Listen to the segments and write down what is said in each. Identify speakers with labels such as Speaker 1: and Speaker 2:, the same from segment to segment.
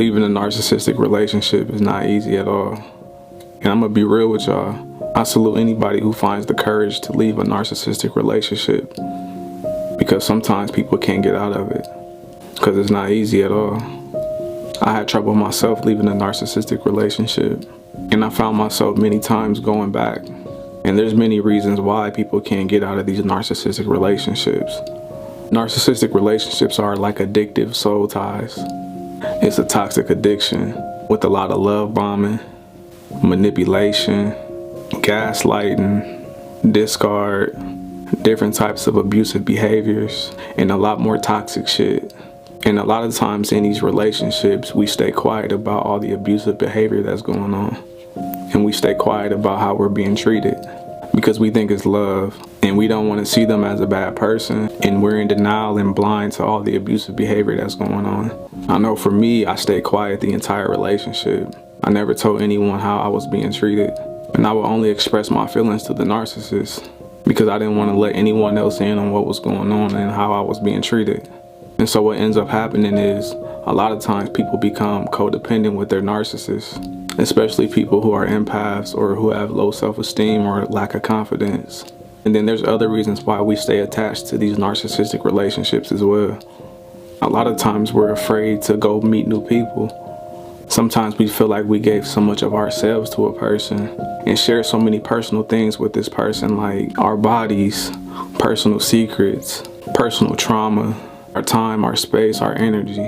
Speaker 1: Leaving a narcissistic relationship is not easy at all. And I'm gonna be real with y'all. I salute anybody who finds the courage to leave a narcissistic relationship, because sometimes people can't get out of it, because it's not easy at all. I had trouble myself leaving a narcissistic relationship, and I found myself many times going back. And there's many reasons why people can't get out of these narcissistic relationships. Narcissistic relationships are like addictive soul ties. It's a toxic addiction with a lot of love bombing, manipulation, gaslighting, discard, different types of abusive behaviors, and a lot more toxic shit. And a lot of times in these relationships, we stay quiet about all the abusive behavior that's going on. And we stay quiet about how we're being treated because we think it's love, and we don't want to see them as a bad person, and we're in denial and blind to all the abusive behavior that's going on. I know for me, I stayed quiet the entire relationship. I never told anyone how I was being treated, and I would only express my feelings to the narcissist because I didn't want to let anyone else in on what was going on and how I was being treated. And so what ends up happening is a lot of times people become codependent with their narcissist, especially people who are empaths or who have low self-esteem or lack of confidence. And then there's other reasons why we stay attached to these narcissistic relationships as well. A lot of times we're afraid to go meet new people. Sometimes we feel like we gave so much of ourselves to a person and share so many personal things with this person, like our bodies, personal secrets, personal trauma, our time, our space, our energy,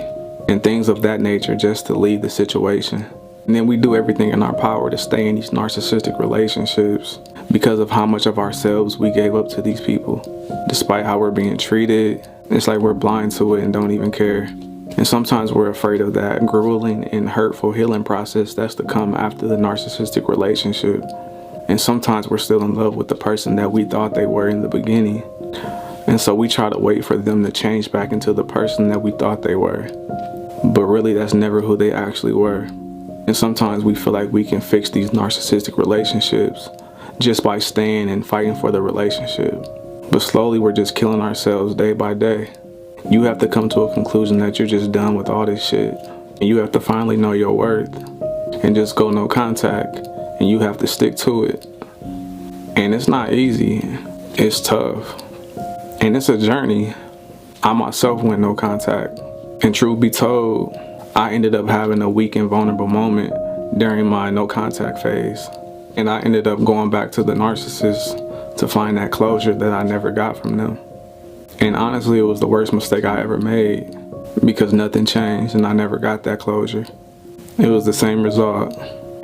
Speaker 1: and things of that nature just to leave the situation. And then we do everything in our power to stay in these narcissistic relationships because of how much of ourselves we gave up to these people. Despite how we're being treated, it's like we're blind to it and don't even care. And sometimes we're afraid of that grueling and hurtful healing process that's to come after the narcissistic relationship. And sometimes we're still in love with the person that we thought they were in the beginning. And so we try to wait for them to change back into the person that we thought they were. But really, that's never who they actually were. And sometimes we feel like we can fix these narcissistic relationships just by staying and fighting for the relationship. But slowly we're just killing ourselves day by day. You have to come to a conclusion that you're just done with all this shit. And you have to finally know your worth and just go no contact. And you have to stick to it. And it's not easy. It's tough. And it's a journey. I myself went no contact. And truth be told, I ended up having a weak and vulnerable moment during my no contact phase. And I ended up going back to the narcissist to find that closure that I never got from them. And honestly, it was the worst mistake I ever made because nothing changed and I never got that closure. It was the same result.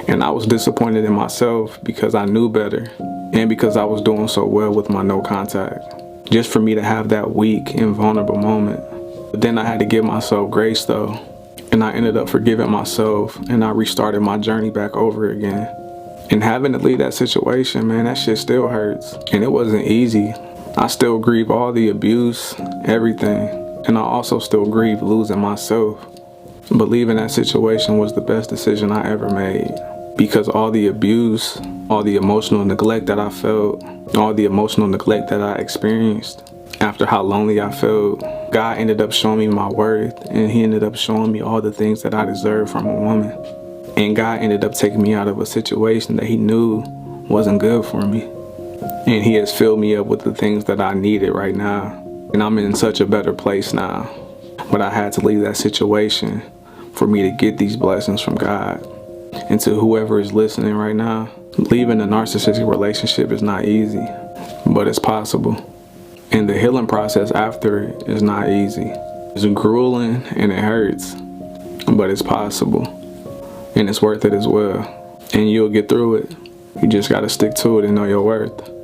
Speaker 1: And I was disappointed in myself because I knew better and because I was doing so well with my no contact. Just for me to have that weak and vulnerable moment. But then I had to give myself grace though. And I ended up forgiving myself and I restarted my journey back over again. And having to leave that situation, man, that shit still hurts. And it wasn't easy. I still grieve all the abuse, everything. And I also still grieve losing myself. But leaving that situation was the best decision I ever made. Because all the abuse, all the emotional neglect that I felt, all the emotional neglect that I experienced, after how lonely I felt, God ended up showing me my worth, and he ended up showing me all the things that I deserve from a woman. And God ended up taking me out of a situation that he knew wasn't good for me. And he has filled me up with the things that I needed right now. And I'm in such a better place now. But I had to leave that situation for me to get these blessings from God. And to whoever is listening right now, leaving a narcissistic relationship is not easy, but it's possible. And the healing process after it is not easy. It's grueling and it hurts, but it's possible. And it's worth it as well. And you'll get through it. You just gotta stick to it and know your worth.